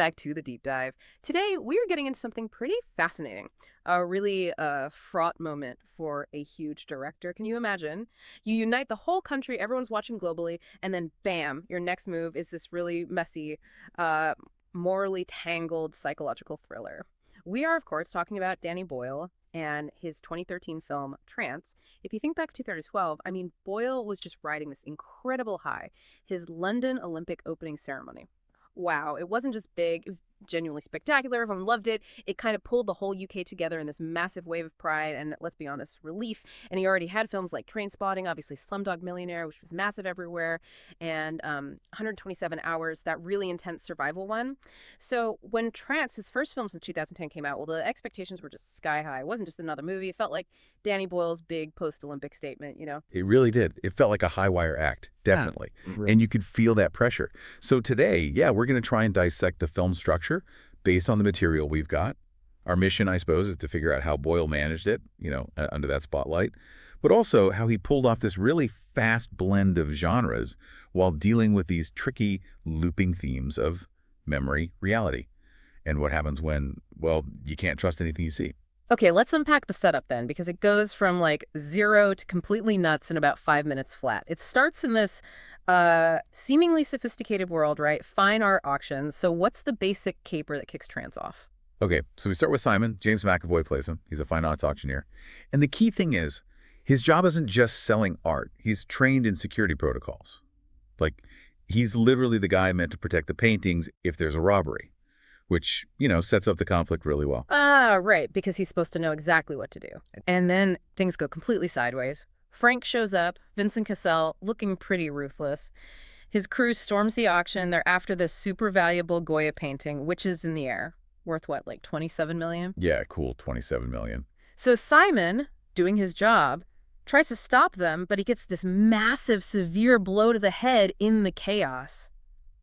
back to the deep dive. Today, we are getting into something pretty fascinating, a really fraught moment for a huge director. Can you imagine? You unite the whole country, everyone's watching globally, and then bam, your next move is this really messy, uh, morally tangled psychological thriller. We are, of course, talking about Danny Boyle and his 2013 film, Trance. If you think back to 2012, I mean, Boyle was just riding this incredible high. His London Olympic opening ceremony. Wow, it wasn't just big, it was genuinely spectacular. Everyone loved it. It kind of pulled the whole UK together in this massive wave of pride and, let's be honest, relief. And he already had films like Trainspotting, obviously Slumdog Millionaire, which was massive everywhere, and 127 Hours, that really intense survival one. So when Trance, his first film since 2010 came out, well, the expectations were just sky high. It wasn't just another movie. It felt like Danny Boyle's big post-Olympic statement, you know? It really did. It felt like a high wire act, definitely. Yeah, right. And you could feel that pressure. So today, yeah, we're going to try and dissect the film structure based on the material we've got. Our mission, I suppose, is to figure out how Boyle managed it, under that spotlight, but also how he pulled off this really fast blend of genres while dealing with these tricky looping themes of memory, reality, and what happens when, well, you can't trust anything you see. Okay, let's unpack the setup then, because it goes from like 0 to completely nuts in about 5 minutes flat. It starts in this seemingly sophisticated world, right? Fine art auctions. So what's the basic caper that kicks Trance off? Okay, so we start with Simon. James McAvoy plays him. He's a fine arts auctioneer. And the key thing is, his job isn't just selling art. He's trained in security protocols. Like, he's literally the guy meant to protect the paintings if there's a robbery, which, sets up the conflict really well. Ah, right, because he's supposed to know exactly what to do. And then things go completely sideways. Frank shows up, Vincent Cassel, looking pretty ruthless. His crew storms the auction. They're after this super valuable Goya painting, which is in the air. Worth what, like 27 million? Yeah, cool, 27 million. So Simon, doing his job, tries to stop them, but he gets this massive, severe blow to the head in the chaos.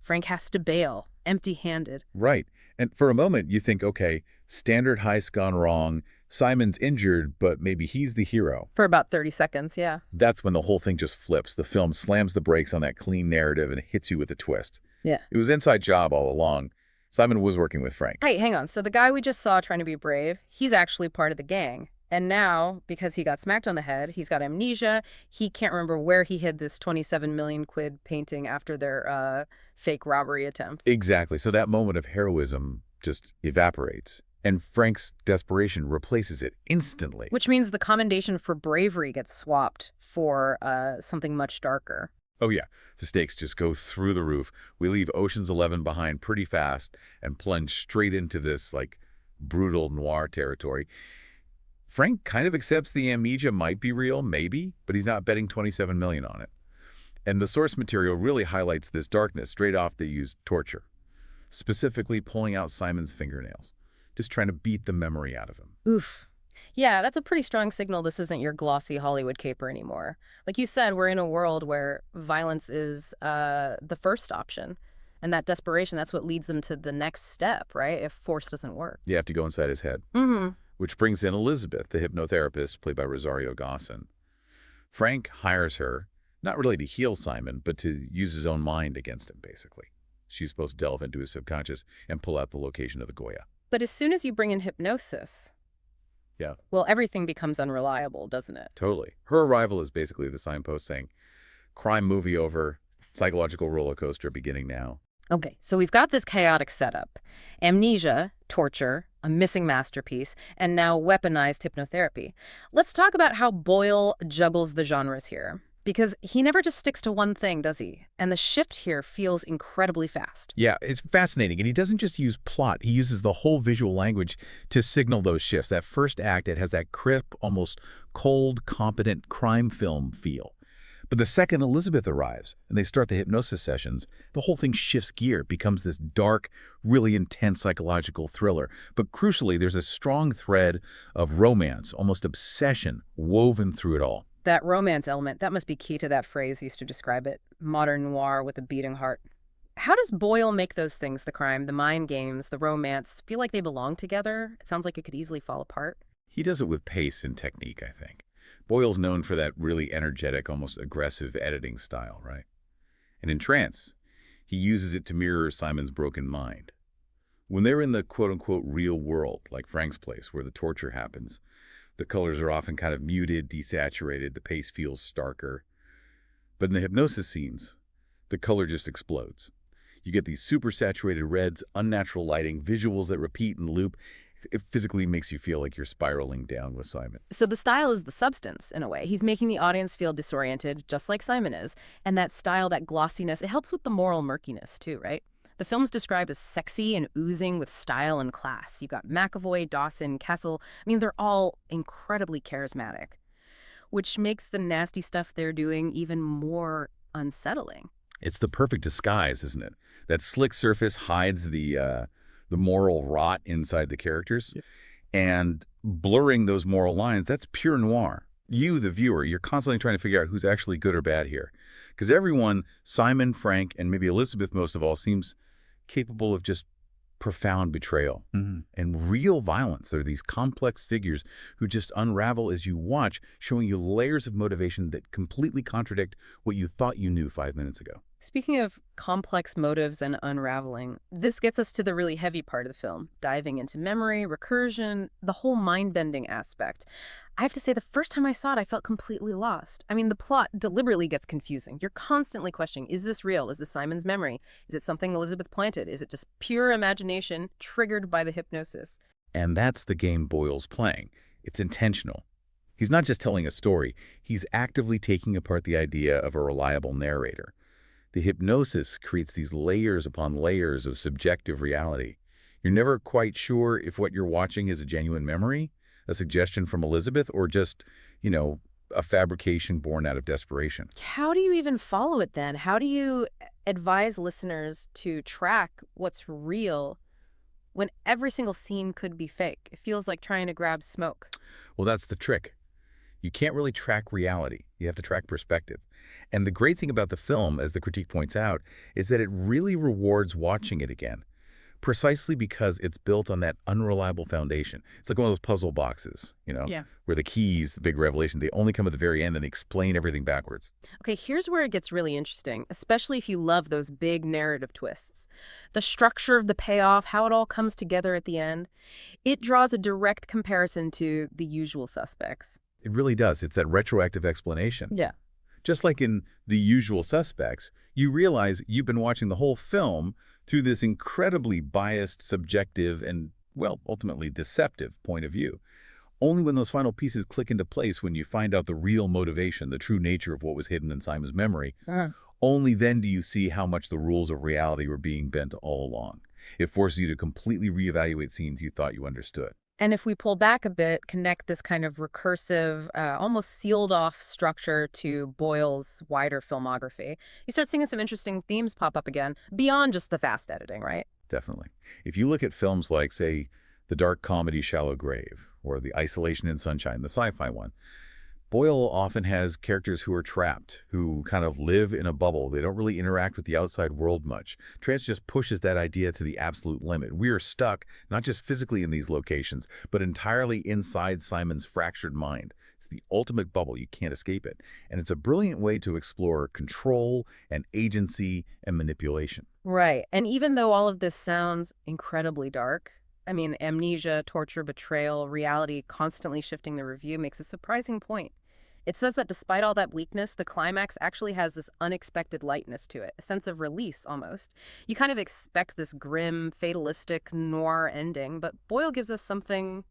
Frank has to bail, empty-handed. Right. And for a moment, you think, okay, standard heist gone wrong. Simon's injured, but maybe he's the hero. For about 30 seconds, yeah. That's when the whole thing just flips. The film slams the brakes on that clean narrative and hits you with a twist. Yeah. It was inside job all along. Simon was working with Frank. Hey, hang on. So the guy we just saw trying to be brave, he's actually part of the gang. And now, because he got smacked on the head, he's got amnesia. He can't remember where he hid this 27 million quid painting after their fake robbery attempt. Exactly. So that moment of heroism just evaporates. And Frank's desperation replaces it instantly. Which means the commendation for bravery gets swapped for something much darker. Oh, yeah. The stakes just go through the roof. We leave Ocean's 11 behind pretty fast and plunge straight into this, brutal noir territory. Frank kind of accepts the amnesia might be real, maybe, but he's not betting 27 million on it. And the source material really highlights this darkness. Straight off, they use torture, specifically pulling out Simon's fingernails, just trying to beat the memory out of him. Oof. Yeah, that's a pretty strong signal this isn't your glossy Hollywood caper anymore. Like you said, we're in a world where violence is the first option. And that desperation, that's what leads them to the next step, right? If force doesn't work. You have to go inside his head. Mm-hmm. Which brings in Elizabeth, the hypnotherapist, played by Rosario Dawson. Frank hires her, not really to heal Simon, but to use his own mind against him, basically. She's supposed to delve into his subconscious and pull out the location of the Goya. But as soon as you bring in hypnosis, yeah, well, everything becomes unreliable, doesn't it? Totally. Her arrival is basically the signpost saying, crime movie over, psychological roller coaster beginning now. Okay, so we've got this chaotic setup. Amnesia, torture, a missing masterpiece, and now weaponized hypnotherapy. Let's talk about how Boyle juggles the genres here. Because he never just sticks to one thing, does he? And the shift here feels incredibly fast. Yeah, it's fascinating. And he doesn't just use plot. He uses the whole visual language to signal those shifts. That first act, it has that crisp, almost cold, competent crime film feel. But the second Elizabeth arrives and they start the hypnosis sessions, the whole thing shifts gear. It becomes this dark, really intense psychological thriller. But crucially, there's a strong thread of romance, almost obsession, woven through it all. That romance element, that must be key to that phrase used to describe it. Modern noir with a beating heart. How does Boyle make those things, the crime, the mind games, the romance, feel like they belong together? It sounds like it could easily fall apart. He does it with pace and technique, I think. Boyle's known for that really energetic, almost aggressive editing style, right? And in Trance, he uses it to mirror Simon's broken mind. When they're in the quote-unquote real world, like Frank's place, where the torture happens, the colors are often kind of muted, desaturated, the pace feels starker. But in the hypnosis scenes, the color just explodes. You get these super saturated reds, unnatural lighting, visuals that repeat and loop. It physically makes you feel like you're spiraling down with Simon. So the style is the substance, in a way. He's making the audience feel disoriented, just like Simon is. And that style, that glossiness, it helps with the moral murkiness, too, right? The film's described as sexy and oozing with style and class. You've got McAvoy, Dawson, Kessel. I mean, they're all incredibly charismatic, which makes the nasty stuff they're doing even more unsettling. It's the perfect disguise, isn't it? That slick surface hides the moral rot inside the characters. Yeah. And blurring those moral lines, that's pure noir. You, the viewer, you're constantly trying to figure out who's actually good or bad here. Because everyone, Simon, Frank, and maybe Elizabeth most of all, seems capable of just profound betrayal and real violence. They're these complex figures who just unravel as you watch, showing you layers of motivation that completely contradict what you thought you knew 5 minutes ago. Speaking of complex motives and unraveling, this gets us to the really heavy part of the film, diving into memory, recursion, the whole mind-bending aspect. I have to say, the first time I saw it, I felt completely lost. I mean, the plot deliberately gets confusing. You're constantly questioning, is this real? Is this Simon's memory? Is it something Elizabeth planted? Is it just pure imagination triggered by the hypnosis? And that's the game Boyle's playing. It's intentional. He's not just telling a story. He's actively taking apart the idea of a reliable narrator. The hypnosis creates these layers upon layers of subjective reality. You're never quite sure if what you're watching is a genuine memory, a suggestion from Elizabeth, or just, a fabrication born out of desperation. How do you even follow it then? How do you advise listeners to track what's real when every single scene could be fake? It feels like trying to grab smoke. Well, that's the trick. You can't really track reality. You have to track perspective. And the great thing about the film, as the critique points out, is that it really rewards watching it again, precisely because it's built on that unreliable foundation. It's like one of those puzzle boxes, Yeah. where the keys, the big revelation, they only come at the very end and they explain everything backwards. Okay, here's where it gets really interesting, especially if you love those big narrative twists. The structure of the payoff, how it all comes together at the end, it draws a direct comparison to The Usual Suspects. It really does. It's that retroactive explanation. Yeah. Just like in The Usual Suspects, you realize you've been watching the whole film through this incredibly biased, subjective, and, well, ultimately deceptive point of view. Only when those final pieces click into place, when you find out the real motivation, the true nature of what was hidden in Simon's memory, only then do you see how much the rules of reality were being bent all along. It forces you to completely reevaluate scenes you thought you understood. And if we pull back a bit, connect this kind of recursive, almost sealed-off structure to Boyle's wider filmography, you start seeing some interesting themes pop up again, beyond just the fast editing, right? Definitely. If you look at films like, say, the dark comedy Shallow Grave, or The Isolation in Sunshine, the sci-fi one, Boyle often has characters who are trapped, who kind of live in a bubble. They don't really interact with the outside world much. Trance just pushes that idea to the absolute limit. We are stuck, not just physically in these locations, but entirely inside Simon's fractured mind. It's the ultimate bubble. You can't escape it. And it's a brilliant way to explore control and agency and manipulation. Right. And even though all of this sounds incredibly dark, I mean, amnesia, torture, betrayal, reality constantly shifting the review makes a surprising point. It says that despite all that weakness, the climax actually has this unexpected lightness to it, a sense of release almost. You kind of expect this grim, fatalistic, noir ending, but Boyle gives us something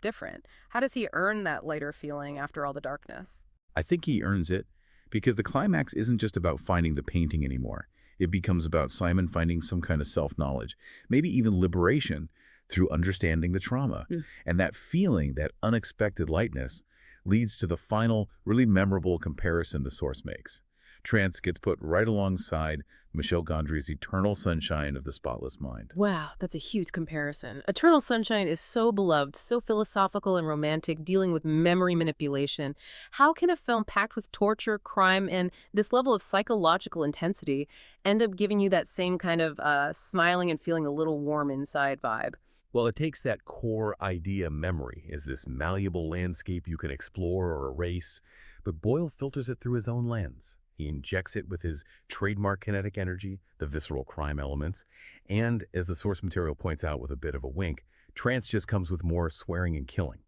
different. How does he earn that lighter feeling after all the darkness? I think he earns it because the climax isn't just about finding the painting anymore. It becomes about Simon finding some kind of self-knowledge, maybe even liberation, through understanding the trauma. And that feeling, that unexpected lightness, leads to the final, really memorable comparison the source makes. Trance gets put right alongside Michel Gondry's Eternal Sunshine of the Spotless Mind. Wow, that's a huge comparison. Eternal Sunshine is so beloved, so philosophical and romantic, dealing with memory manipulation. How can a film packed with torture, crime, and this level of psychological intensity end up giving you that same kind of smiling and feeling a little warm inside vibe? Well, it takes that core idea memory as this malleable landscape you can explore or erase, but Boyle filters it through his own lens. He injects it with his trademark kinetic energy, the visceral crime elements, and, as the source material points out with a bit of a wink, Trance just comes with more swearing and killing.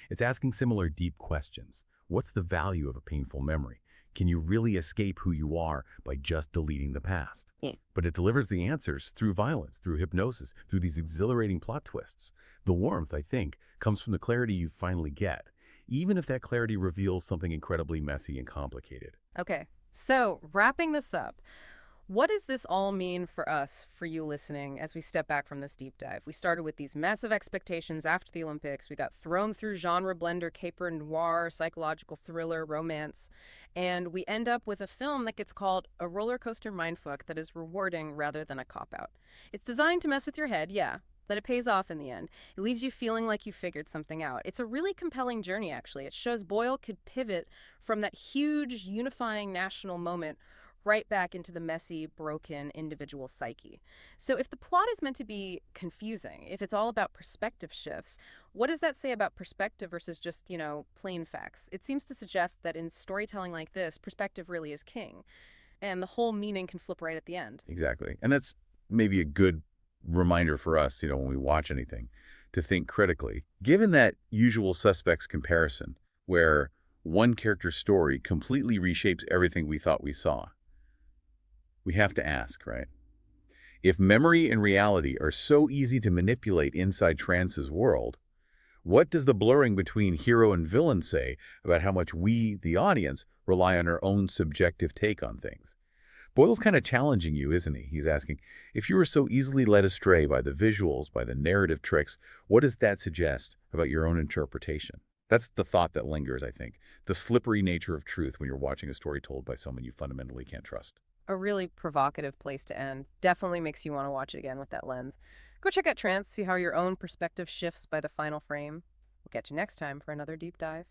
It's asking similar deep questions. What's the value of a painful memory? Can you really escape who you are by just deleting the past? But it delivers the answers through violence, through hypnosis, through these exhilarating plot twists. The warmth, I think, comes from the clarity you finally get, even if that clarity reveals something incredibly messy and complicated. Okay, so wrapping this up, what does this all mean for us, for you listening, as we step back from this deep dive? We started with these massive expectations after the Olympics. We got thrown through genre blender, caper noir, psychological thriller, romance, and we end up with a film that gets called a roller coaster mindfuck that is rewarding rather than a cop-out. It's designed to mess with your head, yeah, but it pays off in the end. It leaves you feeling like you figured something out. It's a really compelling journey, actually. It shows Boyle could pivot from that huge, unifying national moment right back into the messy, broken individual psyche. So if the plot is meant to be confusing, if it's all about perspective shifts, what does that say about perspective versus just, plain facts? It seems to suggest that in storytelling like this, perspective really is king, and the whole meaning can flip right at the end. Exactly. And that's maybe a good reminder for us, when we watch anything, to think critically. Given that usual suspects comparison, where one character's story completely reshapes everything we thought we saw, we have to ask, right? If memory and reality are so easy to manipulate inside Trance's world, what does the blurring between hero and villain say about how much we, the audience, rely on our own subjective take on things? Boyle's kind of challenging you, isn't he? He's asking, if you were so easily led astray by the visuals, by the narrative tricks, what does that suggest about your own interpretation? That's the thought that lingers, I think. The slippery nature of truth when you're watching a story told by someone you fundamentally can't trust. A really provocative place to end. Definitely makes you want to watch it again with that lens. Go check out Trance, see how your own perspective shifts by the final frame. We'll catch you next time for another deep dive.